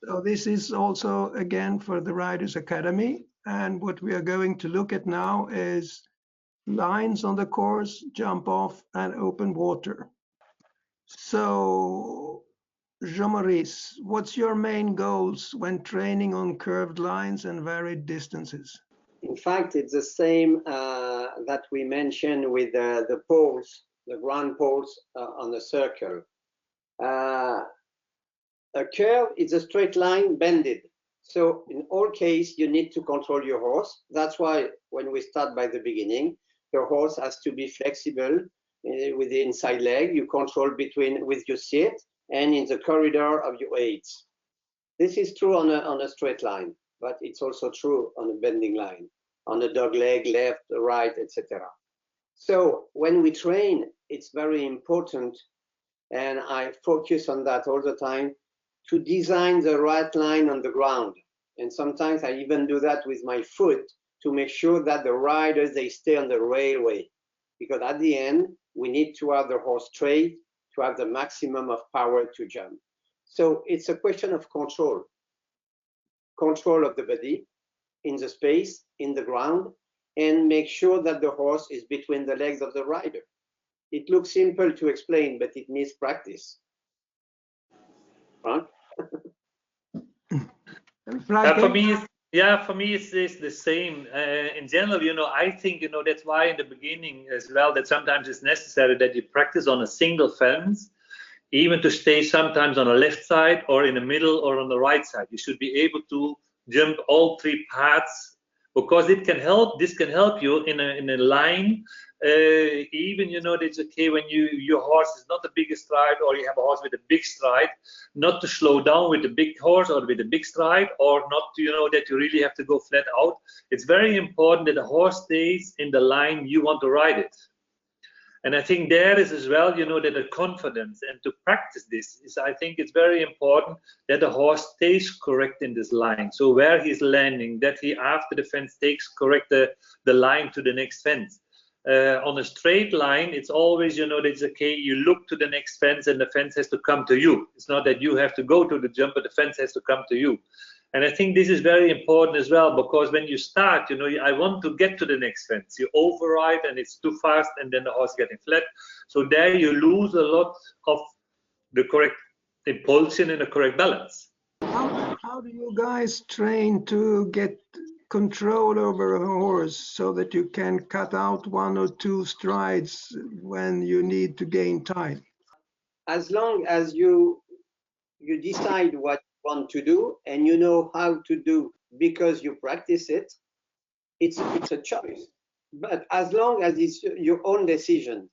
So this is also, again, for the Riders Academy. And what we are going to look at now is lines on the course, jump off, and open water. So, Jean-Maurice, what's your main goals when training on curved lines and varied distances? In fact, it's the same that we mentioned with the poles, the ground poles on the circle. A curve is a straight line bended. So in all cases, you need to control your horse. That's why when we start by the beginning, your horse has to be flexible with the inside leg. You control between with your seat and in the corridor of your aids. This is true on a straight line, but it's also true on a bending line, on a dog leg, left, right, etc. So when we train, it's very important, and I focus on that all the time, to design the right line on the ground. And sometimes I even do that with my foot to make sure that the riders, they stay on the railway. Because at the end, we need to have the horse straight to have the maximum of power to jump. So it's a question of control. Control of the body in the space, in the ground, and make sure that the horse is between the legs of the rider. It looks simple to explain, but it needs practice. Frank? For me, it's the same. In general, I think, that's why in the beginning as well, that sometimes it's necessary that you practice on a single fence, even to stay sometimes on the left side or in the middle or on the right side. You should be able to jump all three paths, because this can help you in a line. Even it's okay when your horse is not the biggest stride, or you have a horse with a big stride, not to slow down with the big horse or with the big stride, or not that you really have to go flat out. It's very important that the horse stays in the line you want to ride it. And I think there is as well, that the confidence, and to practice this is, I think it's very important that the horse stays correct in this line. So where he's landing, that he after the fence takes correct the line to the next fence. On a straight line, it's always, that it's okay, you look to the next fence and the fence has to come to you. It's not that you have to go to the jump, but the fence has to come to you. And I think this is very important as well, because when you start, I want to get to the next fence. You override and it's too fast, and then the horse getting flat. So there you lose a lot of the correct impulsion and the correct balance. How do you guys train to get control over a horse so that you can cut out 1 or 2 strides when you need to gain time? As long as you decide what you want to do and you know how to do because you practice it, it's a choice. But as long as it's your own decision,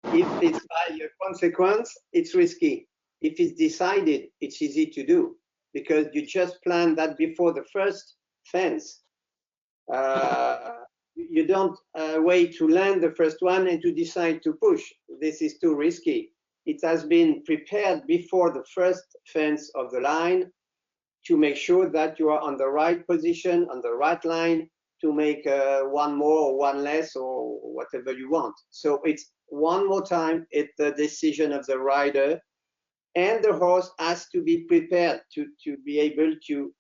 if it's by your consequence, it's risky. If it's decided, it's easy to do, because you just plan that before the first fence. You don't wait to land the first one and to decide to push. This is too risky. It has been prepared before the first fence of the line to make sure that you are on the right position, on the right line, to make one more or one less or whatever you want. So it's one more time, it's the decision of the rider, and the horse has to be prepared to be able to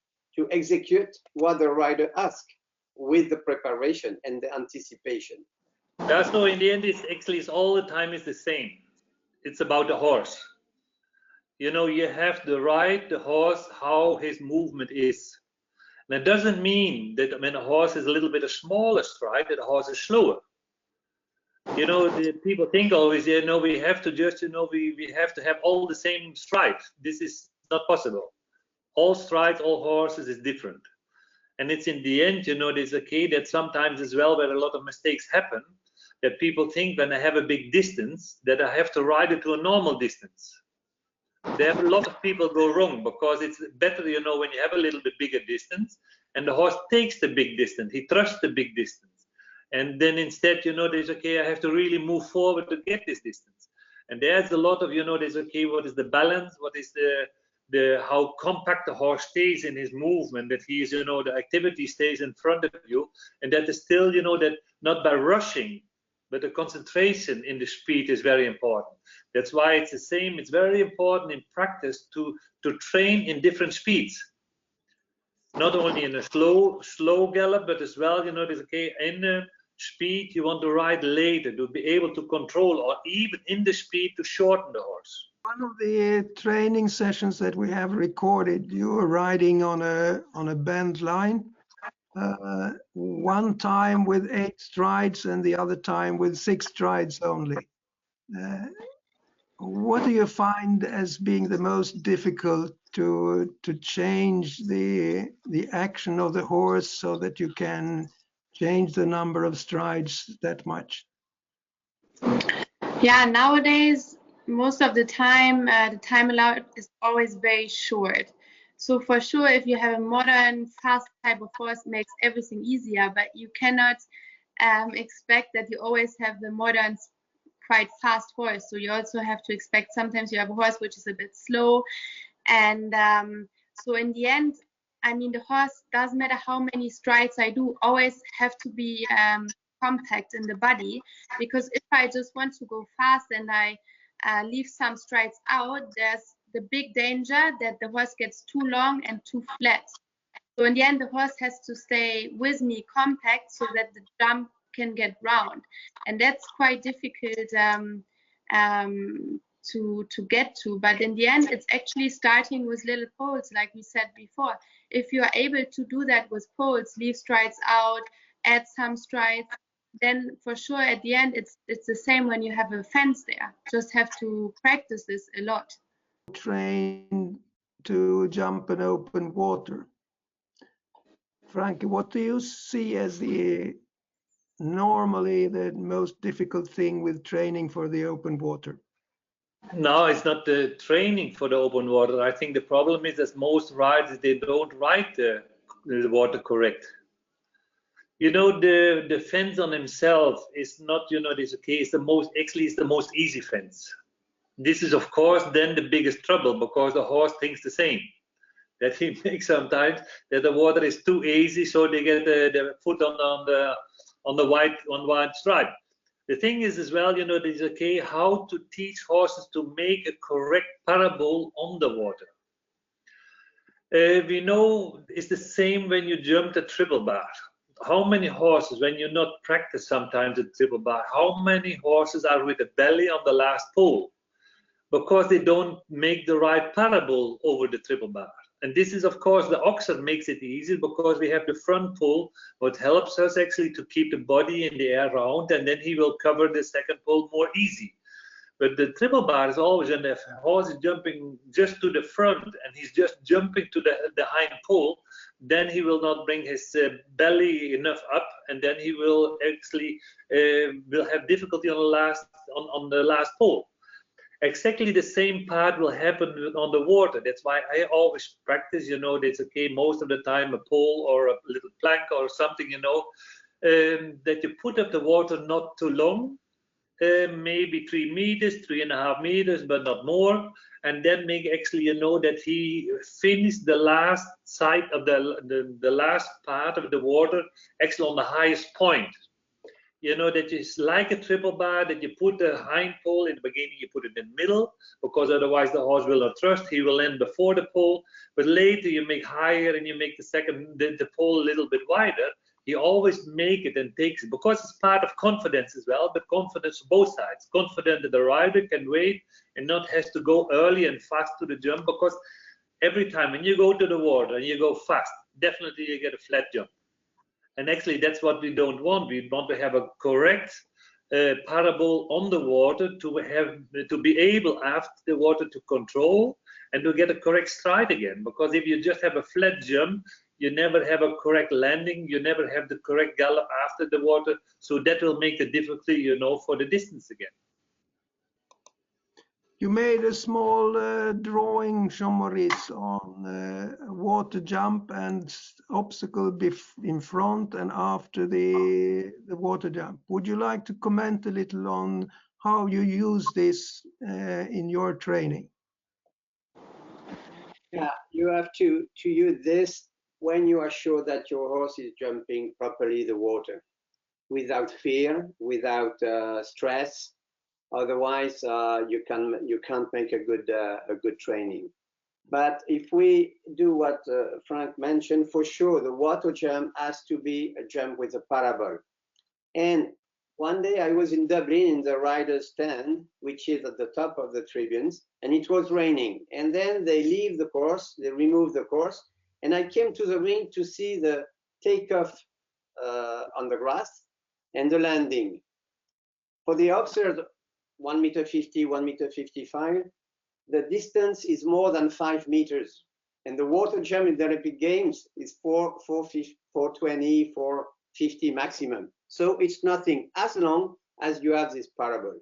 execute what the rider asks with the preparation and the anticipation. Yeah, so in the end, it's all the time is the same. It's about the horse. You have to ride the horse how his movement is. And that doesn't mean that when a horse is a little bit a smaller stride, that the horse is slower. The people think always, we have to just, we have to have all the same strides. This is not possible. All strides, all horses is different. And it's in the end, there's a key that sometimes as well where a lot of mistakes happen, that people think when I have a big distance, that I have to ride it to a normal distance. There are a lot of people go wrong, because it's better, when you have a little bit bigger distance and the horse takes the big distance, he trusts the big distance. And then instead, there's okay, I have to really move forward to get this distance. And there's a lot of, there's okay, what is the balance? What is the how compact the horse stays in his movement, that he is, the activity stays in front of you, and that is still, that not by rushing, but the concentration in the speed is very important. That's why it's the same. It's very important in practice to train in different speeds. Not only in a slow gallop, but as well, you know, there's okay in the speed you want to ride later to be able to control, or even in the speed to shorten the horse. One of the training sessions that we have recorded, you were riding on a bend line, one time with 8 strides and the other time with 6 strides only. What do you find as being the most difficult to change the action of the horse so that you can change the number of strides that much? Yeah, nowadays, most of the time allowed is always very short. So for sure, if you have a modern, fast type of horse, it makes everything easier, but you cannot expect that you always have the modern, quite fast horse. So you also have to expect sometimes you have a horse which is a bit slow. And so in the end, I mean, the horse, doesn't matter how many strides I do, always have to be compact in the body, because if I just want to go fast and I leave some strides out, there's the big danger that the horse gets too long and too flat. So in the end, the horse has to stay with me compact so that the jump can get round, and that's quite difficult to get to. But in the end, it's actually starting with little poles, like we said before. If you are able to do that with poles, leave strides out, add some strides, then for sure at the end it's the same when you have a fence there. Just have to practice this a lot. Train to jump in open water. Frankie, what do you see as normally the most difficult thing with training for the open water? No, it's not the training for the open water. I think the problem is that most riders, they don't ride the water correct. You know, the fence on himself is not, you know, this okay, it's the most easy fence. This is of course then the biggest trouble, because the horse thinks the same, that he makes sometimes that the water is too easy, so they get the foot on the white stripe. The thing is as well, you know, this is okay, how to teach horses to make a correct parabole on the water. We know it's the same when you jump the triple bar. How many horses, when you not practice sometimes the triple bar, how many horses are with the belly on the last pole? Because they don't make the right parabole over the triple bar. And this is, of course, the Oxer makes it easy because we have the front pole, what helps us actually to keep the body in the air round, and then he will cover the second pole more easy. But the triple bar is always, and the horse is jumping just to the front and he's just jumping to the hind pole, then he will not bring his belly enough up, and then he will actually will have difficulty on the last pole. Exactly the same part will happen on the water. That's why I always practice, you know, that's okay, most of the time a pole or a little plank or something, you know, that you put up the water not too long, maybe 3 meters, 3.5 meters, but not more. And then make actually, you know, that he finished the last side of the last part of the water actually on the highest point. You know, that is like a triple bar, that you put the hind pole in the beginning, you put it in the middle, because otherwise the horse will not trust. He will end before the pole, but later you make higher and you make the pole a little bit wider. You always make it and takes it, because it's part of confidence as well, but confidence on both sides. Confident that the rider can wait and not has to go early and fast to the jump, because every time when you go to the water and you go fast, definitely you get a flat jump. And actually, that's what we don't want. We want to have a correct parabole on the water to be able after the water to control and to get a correct stride again. Because if you just have a flat jump, you never have a correct landing. You never have the correct gallop after the water. So that will make the difficulty, you know, for the distance again. You made a small drawing, Jean-Maurice, on water jump and obstacle in front and after the water jump. Would you like to comment a little on how you use this in your training? Yeah, you have to use this when you are sure that your horse is jumping properly the water. without fear, without stress. Otherwise, you can't make a good training. But if we do what Frank mentioned, for sure, the water jump has to be a jump with a parabole. And one day I was in Dublin in the riders' stand, which is at the top of the tribunes, and it was raining. And then they leave the course, they remove the course, and I came to the ring to see the takeoff on the grass and the landing. For the observed 1 meter 50, 1 meter 55, the distance is more than 5 meters. And the water jump in the Olympic Games is 420, 450 maximum. So it's nothing as long as you have this parabole.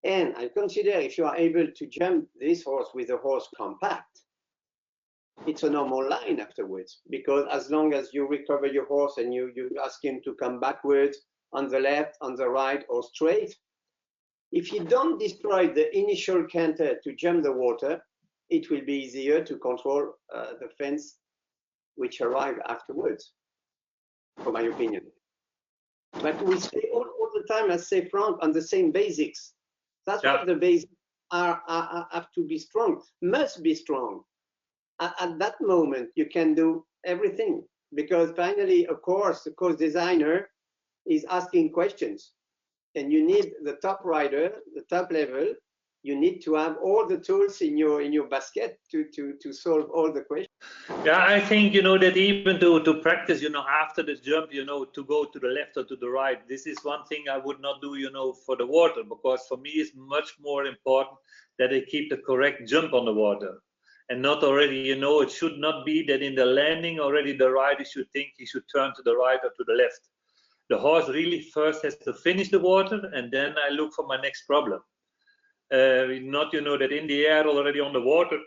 And I consider if you are able to jump this horse with a horse compact, it's a normal line afterwards, because as long as you recover your horse and you ask him to come backwards on the left, on the right, or straight, if you don't destroy the initial canter to jump the water, it will be easier to control the fence which arrive afterwards, for my opinion. But we stay all the time, as say Frank, on the same basics. That's why the basics have to be strong, must be strong. At that moment, you can do everything, because finally, of course, the course designer is asking questions. And you need the top rider, the top level. You need to have all the tools in your basket to solve all the questions. Yeah, I think, that even to practice, after the jump, to go to the left or to the right, this is one thing I would not do, for the water, because for me it's much more important that they keep the correct jump on the water. And not already, it should not be that in the landing already the rider should think he should turn to the right or to the left. The horse really first has to finish the water, and then I look for my next problem. Not, that in the air already on the water,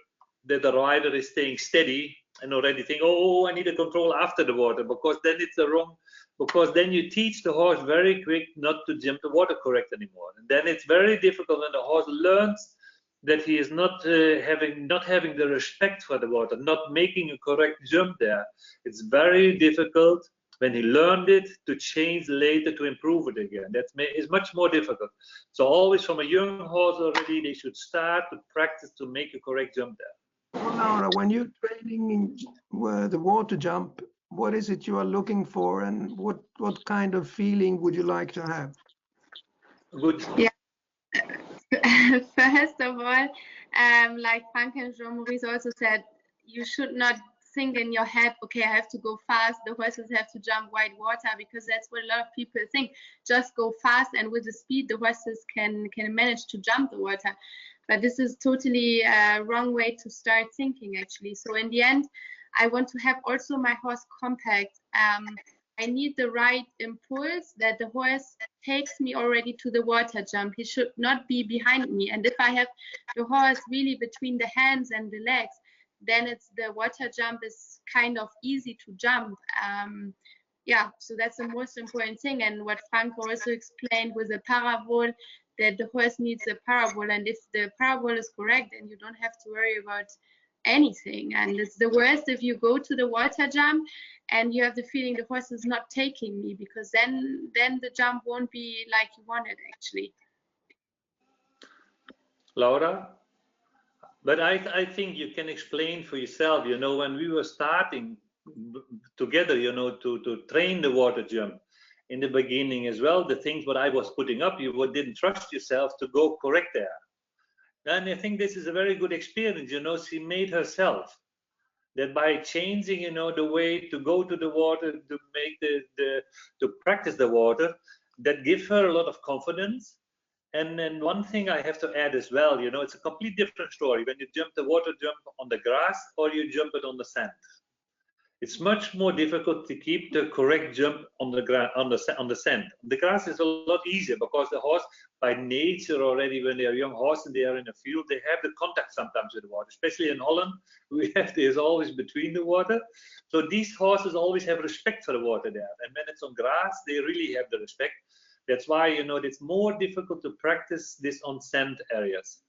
that the rider is staying steady and already think, oh, I need a control after the water, because then it's the wrong, because then you teach the horse very quick not to jump the water correct anymore. And then it's very difficult when the horse learns that he is not having the respect for the water, not making a correct jump there. It's very difficult when he learned it to change later to improve it again. That is much more difficult. So always from a young horse already, they should start to practice to make a correct jump there. Well, Laura, when you're training the water jump, what is it you are looking for, and what kind of feeling would you like to have? Good. Yeah. First of all, like Frank and Jean-Maurice also said, you should not think in your head, okay, I have to go fast, the horses have to jump wide water, because that's what a lot of people think. Just go fast, and with the speed, the horses can manage to jump the water. But this is totally a wrong way to start thinking, actually. So in the end, I want to have also my horse compact. I need the right impulse, that the horse takes me already to the water jump. He should not be behind me. And if I have the horse really between the hands and the legs, then the water jump is kind of easy to jump. Yeah, so that's the most important thing. And what Frank also explained with the parabole, that the horse needs a parabole. And if the parabole is correct, then you don't have to worry about anything. And it's the worst if you go to the water jump and you have the feeling the horse is not taking me, because then the jump won't be like you wanted, actually. Laura? But I think you can explain for yourself, when we were starting together, to train the water jump in the beginning as well, the things what I was putting up, you didn't trust yourself to go correct there. And I think this is a very good experience, she made herself. That by changing, the way to go to the water, to make to practice the water, that gives her a lot of confidence. And then one thing I have to add as well, it's a complete different story when you jump the water jump on the grass or you jump it on the sand. It's much more difficult to keep the correct jump on the sand. The grass is a lot easier, because the horse, by nature already, when they are young horses and they are in a field, they have the contact sometimes with the water. Especially in Holland, there's always between the water. So these horses always have respect for the water there. And when it's on grass, they really have the respect. That's why, it's more difficult to practice this on sand areas.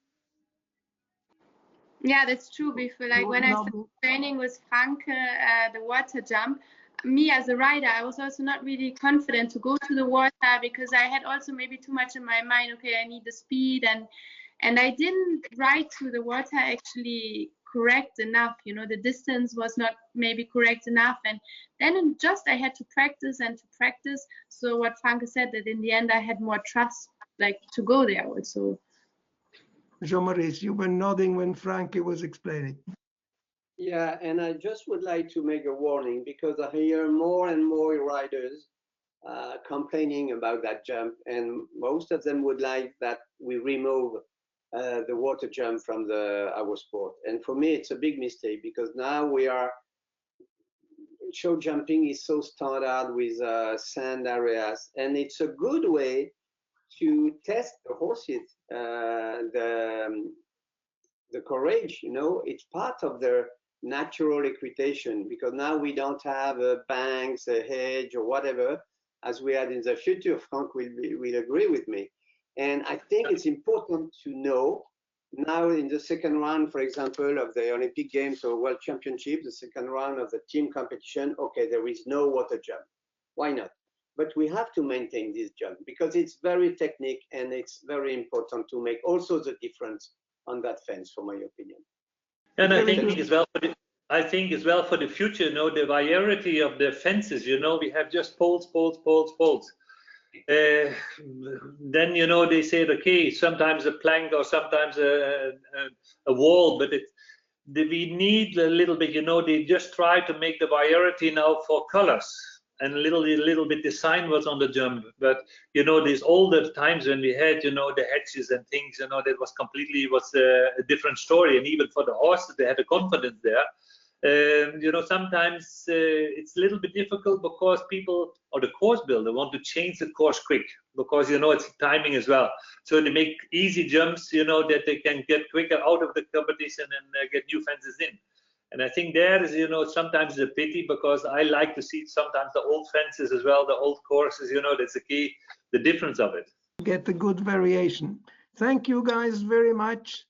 Yeah, that's true. Before, like when I started training with Frank, the water jump, me as a rider, I was also not really confident to go to the water, because I had also maybe too much in my mind. Okay, I need the speed, and I didn't ride through the water actually correct enough. You know, the distance was not maybe correct enough, and then I had to practice and to practice. So what Franke said, that in the end I had more trust, like, to go there also. Jean-Maurice, you were nodding when Franke was explaining. Yeah, and I just would like to make a warning, because I hear more and more riders complaining about that jump, and most of them would like that we remove the water jump from our sport. And for me, it's a big mistake, because now show jumping is so standard with sand areas, and it's a good way to test the horses, the courage. You know, it's part of their natural equitation, because now we don't have banks, a hedge, or whatever, as we had in the future. Frank will agree with me. And I think it's important to know now, in the second round, for example, of the Olympic Games or World Championship, the second round of the team competition, okay, there is no water jump. Why not? But we have to maintain this jump, because it's very technique, and it's very important to make also the difference on that fence, for my opinion. And I think as well for the future, you know, the variety of the fences, you know, we have just poles. Then, you know, they said, okay, sometimes a plank or sometimes a wall, but we need a little bit, you know, they just try to make the variety now for colors, and a little bit design was on the jump. But, you know, these older times when we had, you know, the hedges and things, you know, that was completely a different story. And even for the horses, they had a confidence there. You know, sometimes it's a little bit difficult, because people or the course builder want to change the course quick, because, you know, it's timing as well. So they make easy jumps, you know, that they can get quicker out of the competition and get new fences in. And I think there is, you know, sometimes a pity, because I like to see sometimes the old fences as well, the old courses, you know, that's the key, the difference of it. Get the good variation. Thank you guys very much.